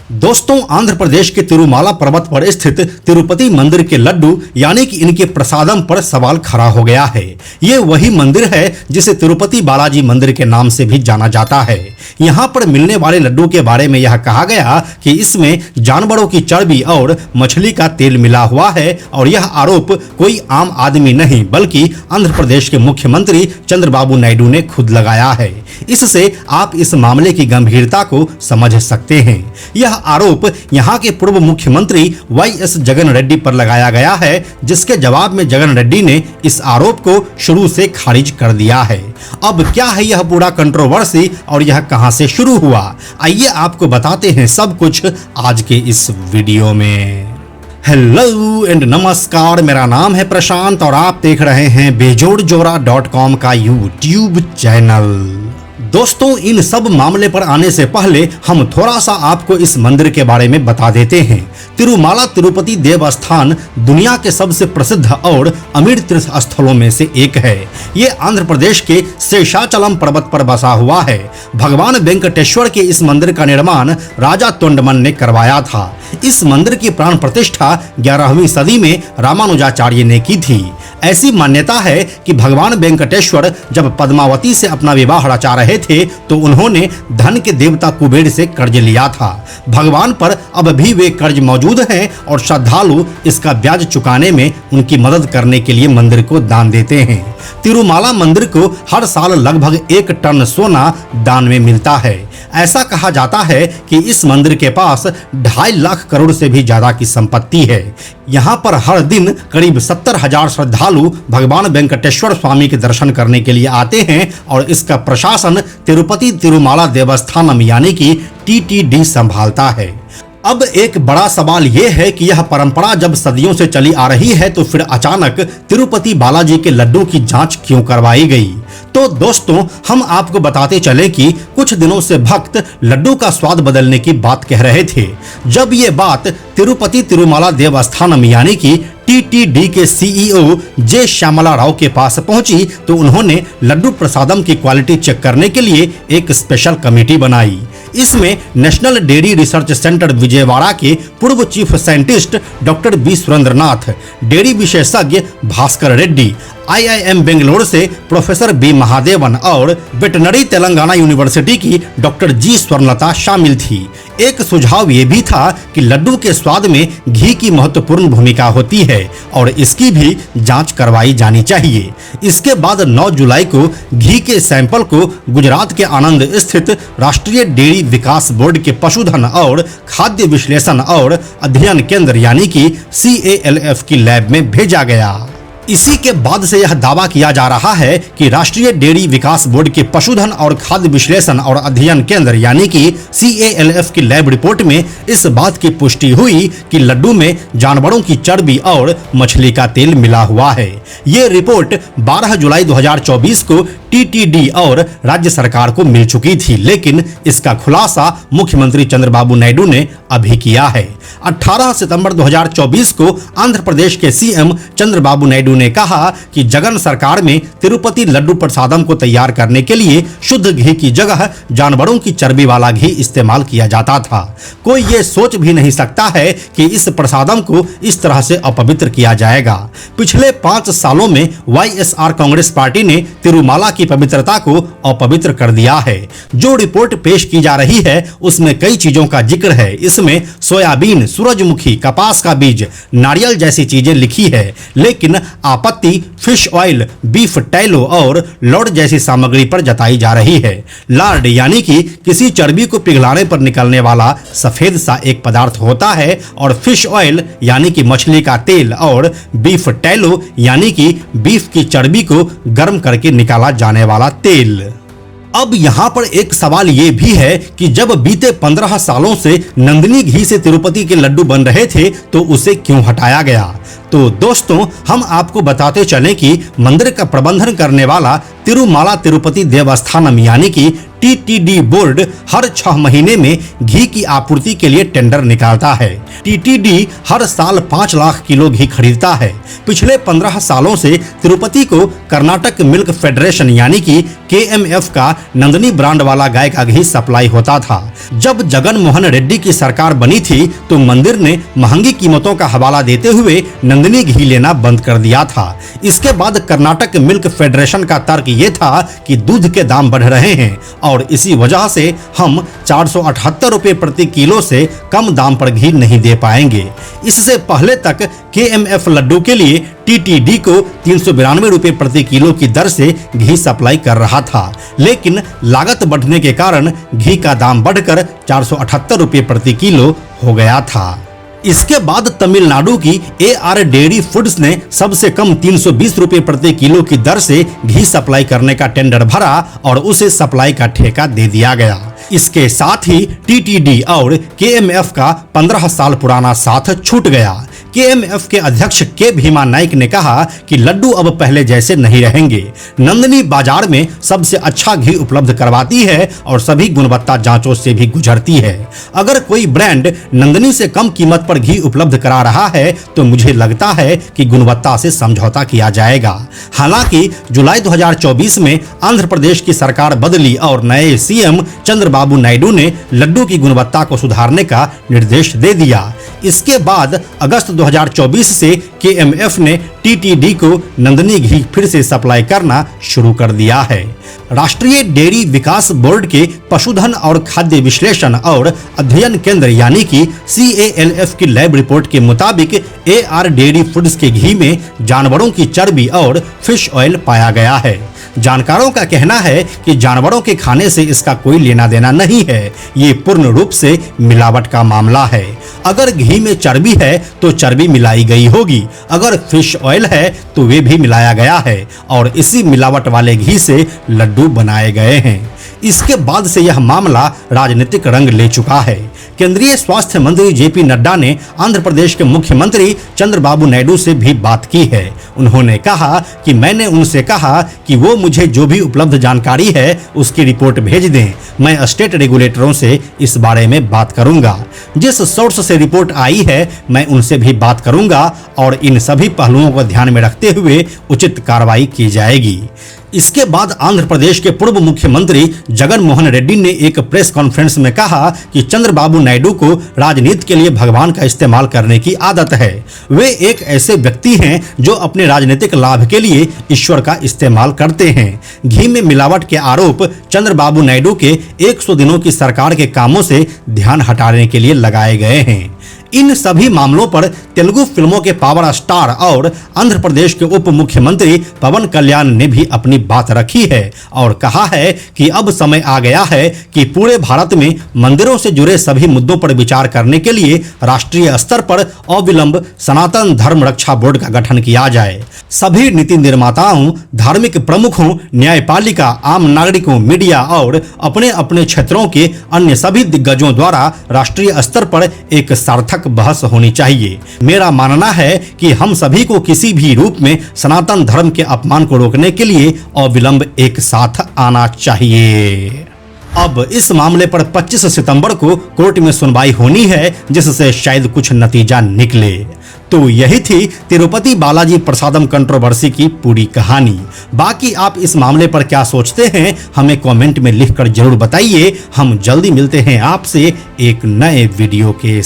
दोस्तों, आंध्र प्रदेश के तिरुमाला पर्वत पर स्थित तिरुपति मंदिर के लड्डू यानी कि इनके प्रसादम पर सवाल खड़ा हो गया है। ये वही मंदिर है जिसे तिरुपति बालाजी मंदिर के नाम से भी जाना जाता है। यहाँ पर मिलने वाले लड्डू के बारे में यह कहा गया कि इसमें जानवरों की चर्बी और मछली का तेल मिला हुआ है और यह आरोप कोई आम आदमी नहीं बल्कि आंध्र प्रदेश के मुख्यमंत्री चंद्रबाबू नायडू ने खुद लगाया है। इससे आप इस मामले की गंभीरता को समझ सकते हैं। यह आरोप यहां के पूर्व मुख्यमंत्री वाई.एस. जगन रेड्डी पर लगाया गया है, जिसके जवाब में जगन रेड्डी ने इस आरोप को शुरू से खारिज कर दिया है। अब क्या है यह पूरा कंट्रोवर्सी और यह कहां से शुरू हुआ, आइए आपको बताते हैं सब कुछ आज के इस वीडियो में। हेलो एंड नमस्कार, मेरा नाम है प्रशांत और आप देख रहे हैं बेजोड़जोरा.com का यूट्यूब चैनल। दोस्तों, इन सब मामले पर आने से पहले हम थोड़ा सा आपको इस मंदिर के बारे में बता देते हैं। तिरुमाला तिरुपति देवस्थान दुनिया के सबसे प्रसिद्ध और अमीर तीर्थ स्थलों में से एक है। ये आंध्र प्रदेश के शेषाचलम पर्वत पर बसा हुआ है। भगवान वेंकटेश्वर के इस मंदिर का निर्माण राजा तोंडमन ने करवाया था। इस मंदिर की प्राण प्रतिष्ठा 11वीं सदी में रामानुजाचार्य ने की थी। ऐसी मान्यता है कि भगवान वेंकटेश्वर जब पद्मावती से अपना विवाह रचा रहे थे तो उन्होंने धन के देवता कुबेर से कर्ज लिया था। भगवान पर अब भी वे कर्ज मौजूद हैं और श्रद्धालु इसका ब्याज चुकाने में उनकी मदद करने के लिए मंदिर को दान देते हैं। तिरुमाला मंदिर को हर साल लगभग 1 टन सोना दान में मिलता है। ऐसा कहा जाता है कि इस मंदिर के पास 2.5 लाख करोड़ से भी ज्यादा की संपत्ति है। यहाँ पर हर दिन करीब 70,000 श्रद्धालु भगवान वेंकटेश्वर स्वामी के दर्शन करने के लिए आते हैं और इसका प्रशासन तिरुपति तिरुमाला देवस्थानम यानी कि TTD संभालता है। अब एक बड़ा सवाल यह है कि यह परंपरा जब सदियों से चली आ रही है तो फिर अचानक तिरुपति बालाजी के लड्डू की जांच क्यों करवाई गई। तो दोस्तों, हम आपको बताते चले कि कुछ दिनों से भक्त लड्डू का स्वाद बदलने की बात कह रहे थे। जब ये बात तिरुपति तिरुमाला देवस्थानम यानी कि TTD के CEO जे श्यामला राव के पास पहुंची तो उन्होंने लड्डू प्रसादम की क्वालिटी चेक करने के लिए एक स्पेशल कमेटी बनाई। इसमें national dairy research centre Vijayawada के पूर्व chief scientist doctor B Surendranath, dairy विशेषज्ञ भास्कर रेड्डी, IIM बेंगलोर से प्रोफेसर बी महादेवन और वेटनरी तेलंगाना यूनिवर्सिटी की डॉक्टर जी स्वर्णलता शामिल थी। एक सुझाव ये भी था कि लड्डू के स्वाद में घी की महत्वपूर्ण भूमिका होती है और इसकी भी जांच करवाई जानी चाहिए। इसके बाद 9 जुलाई को घी के सैंपल को गुजरात के आनंद स्थित राष्ट्रीय डेयरी विकास बोर्ड के पशुधन और खाद्य विश्लेषण और अध्ययन केंद्र यानी कि CALF की लैब में भेजा गया। इसी के बाद से यह दावा किया जा रहा है कि राष्ट्रीय डेयरी विकास बोर्ड के पशुधन और खाद्य विश्लेषण और अध्ययन केंद्र यानी कि CALF की लैब रिपोर्ट में इस बात की पुष्टि हुई कि लड्डू में जानवरों की चर्बी और मछली का तेल मिला हुआ है। ये रिपोर्ट 12 जुलाई 2024 को TTD और राज्य सरकार को मिल चुकी थी, लेकिन इसका खुलासा मुख्यमंत्री चंद्रबाबू नायडू ने अभी किया है। 18 सितंबर 2024 को आंध्र प्रदेश के CM चंद्रबाबू नायडू ने कहा कि जगन सरकार में तिरुपति लड्डू प्रसादम को तैयार करने के लिए शुद्ध घी की जगह जानवरों की चर्बी वाला घी इस्तेमाल किया जाता था। कोई ये सोच भी नहीं सकता है कि इस प्रसादम को इस तरह से अपवित्र किया जाएगा। पिछले 5 सालों में YSR कांग्रेस पार्टी ने तिरुमाला की पवित्रता को अपवित्र कर दिया है। जो रिपोर्ट पेश की जा रही है उसमें कई चीजों का जिक्र है। इसमें सोयाबीन, सूरजमुखी, कपास का बीज, नारियल जैसी चीजें लिखी है, लेकिन आपत्ति फिश ऑयल, बीफ टैलो और लॉर्ड जैसी सामग्री पर जताई जा रही है। लार्ड यानी कि किसी चर्बी को पिघलाने पर निकलने वाला सफेद सा एक पदार्थ होता है और फिश ऑयल यानी कि मछली का तेल और बीफ टैलो यानी कि बीफ की चर्बी को गर्म करके निकाला जाने वाला तेल। अब यहाँ पर एक सवाल ये भी है कि जब बीते 15 सालों से नंदिनी घी से तिरुपति के लड्डू बन रहे थे तो उसे क्यों हटाया गया। तो दोस्तों, हम आपको बताते चलें कि मंदिर का प्रबंधन करने वाला तिरुमाला तिरुपति देवस्थानम यानी कि TTD बोर्ड हर 6 महीने में घी की आपूर्ति के लिए टेंडर निकालता है। टीटीडी हर साल 5 लाख किलो घी खरीदता है। पिछले 15 सालों से तिरुपति को कर्नाटक मिल्क फेडरेशन यानी कि KMF का नंदनी ब्रांड वाला गाय का घी सप्लाई होता था। जब जगन मोहन रेड्डी की सरकार बनी थी तो मंदिर ने महंगी कीमतों का हवाला देते हुए नंदनी घी लेना बंद कर दिया था। इसके बाद कर्नाटक मिल्क फेडरेशन का तर्क ये था कि दूध के दाम बढ़ रहे हैं और इसी वजह से हम 478 रुपए प्रति किलो से कम दाम पर घी नहीं दे पाएंगे। इससे पहले तक KMF लड्डू के लिए TTD को 392 रुपए प्रति किलो की दर से घी सप्लाई कर रहा था, लेकिन लागत बढ़ने के कारण घी का दाम बढ़कर 478 रुपए प्रति किलो हो गया था। इसके बाद तमिलनाडु की AR डेयरी फूड्स ने सबसे कम 320 रुपए प्रति किलो की दर से घी सप्लाई करने का टेंडर भरा और उसे सप्लाई का ठेका दे दिया गया। इसके साथ ही TTD और KMF का 15 साल पुराना साथ छूट गया। KMF के अध्यक्ष के भीमा नाइक ने कहा कि लड्डू अब पहले जैसे नहीं रहेंगे। नंदनी बाजार में सबसे अच्छा घी उपलब्ध करवाती है और सभी गुणवत्ता जांचों से भी गुजरती है। अगर कोई ब्रांड नंदनी से कम कीमत पर घी उपलब्ध करा रहा है तो मुझे लगता है कि गुणवत्ता से समझौता किया जाएगा। हालांकि जुलाई 2024 में आंध्र प्रदेश की सरकार बदली और नए CM चंद्रबाबू नायडू ने लड्डू की गुणवत्ता को सुधारने का निर्देश दे दिया। इसके बाद अगस्त 2024 से KMF ने TTD को नंदनी घी फिर से सप्लाई करना शुरू कर दिया है। राष्ट्रीय डेयरी विकास बोर्ड के पशुधन और खाद्य विश्लेषण और अध्ययन केंद्र यानी कि CALF की लैब रिपोर्ट के मुताबिक AR डेयरी फूड्स के घी में जानवरों की चर्बी और फिश ऑयल पाया गया है। जानकारों का कहना है कि जानवरों के खाने से इसका कोई लेना देना नहीं है, ये पूर्ण रूप से मिलावट का मामला है। अगर घी में चर्बी है तो चर्बी मिलाई गई होगी, अगर फिश ऑयल है तो वे भी मिलाया गया है और इसी मिलावट वाले घी से लड्डू बनाए गए हैं। इसके बाद से यह मामला राजनीतिक रंग ले चुका है। केंद्रीय स्वास्थ्य मंत्री JP नड्डा ने आंध्र प्रदेश के मुख्यमंत्री चंद्रबाबू नायडू से भी बात की है। उन्होंने कहा कि मैंने उनसे कहा कि वो मुझे जो भी उपलब्ध जानकारी है उसकी रिपोर्ट भेज दें। मैं स्टेट रेगुलेटरों से इस बारे में बात करूंगा। जिस सोर्स से रिपोर्ट आई है मैं उनसे भी बात करूंगा और इन सभी पहलुओं को ध्यान में रखते हुए उचित कार्रवाई की जाएगी। इसके बाद आंध्र प्रदेश के पूर्व मुख्यमंत्री जगन मोहन रेड्डी ने एक प्रेस कॉन्फ्रेंस में कहा कि चंद्रबाबू नायडू को राजनीति के लिए भगवान का इस्तेमाल करने की आदत है। वे एक ऐसे व्यक्ति हैं जो अपने राजनीतिक लाभ के लिए ईश्वर का इस्तेमाल करते हैं। घी में मिलावट के आरोप चंद्रबाबू नायडू के 100 दिनों की सरकार के कामों से ध्यान हटाने के लिए लगाए गए हैं। इन सभी मामलों पर तेलुगु फिल्मों के पावर स्टार और आंध्र प्रदेश के उप मुख्यमंत्री पवन कल्याण ने भी अपनी बात रखी है और कहा है कि अब समय आ गया है कि पूरे भारत में मंदिरों से जुड़े सभी मुद्दों पर विचार करने के लिए राष्ट्रीय स्तर पर अविलंब सनातन धर्म रक्षा बोर्ड का गठन किया जाए। सभी नीति निर्माताओं, धार्मिक प्रमुखों, न्यायपालिका, आम नागरिकों, मीडिया और अपने अपने क्षेत्रों के अन्य सभी दिग्गजों द्वारा राष्ट्रीय स्तर पर एक सार्थक बहस होनी चाहिए। मेरा मानना है कि हम सभी को किसी भी रूप में सनातन धर्म के अपमान को रोकने के लिए अविलंब एक साथ आना चाहिए। अब इस मामले पर 25 सितंबर को कोर्ट में सुनवाई होनी है, जिससे शायद कुछ नतीजा निकले। तो यही थी तिरुपति बालाजी प्रसादम कंट्रोवर्सी की पूरी कहानी। बाकी आप इस मामले पर क्या सोचते हैं हमें कमेंट में लिखकर जरूर बताइए। हम जल्दी मिलते हैं आपसे एक नए वीडियो के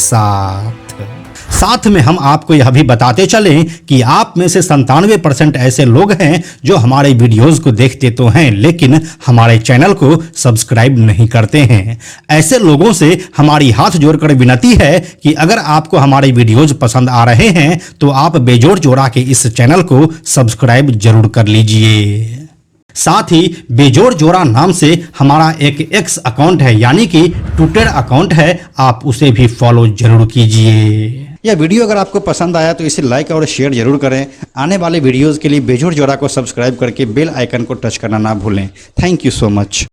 साथ में हम आपको यह भी बताते चलें कि आप में से 97% ऐसे लोग हैं जो हमारे वीडियोस को देखते तो हैं लेकिन हमारे चैनल को सब्सक्राइब नहीं करते हैं। ऐसे लोगों से हमारी हाथ जोड़कर विनती है कि अगर आपको हमारे वीडियोस पसंद आ रहे हैं तो आप बेजोड़ जोड़ा के इस चैनल को सब्सक्राइब जरूर कर लीजिए। साथ ही बेजोड़ जोड़ा नाम से हमारा एक X अकाउंट है यानी कि ट्विटर अकाउंट है, आप उसे भी फॉलो जरूर कीजिए। यह वीडियो अगर आपको पसंद आया तो इसे लाइक और शेयर जरूर करें। आने वाले वीडियोस के लिए बेजोड़ जोड़ा को सब्सक्राइब करके बेल आइकन को टच करना ना भूलें। Thank you so much.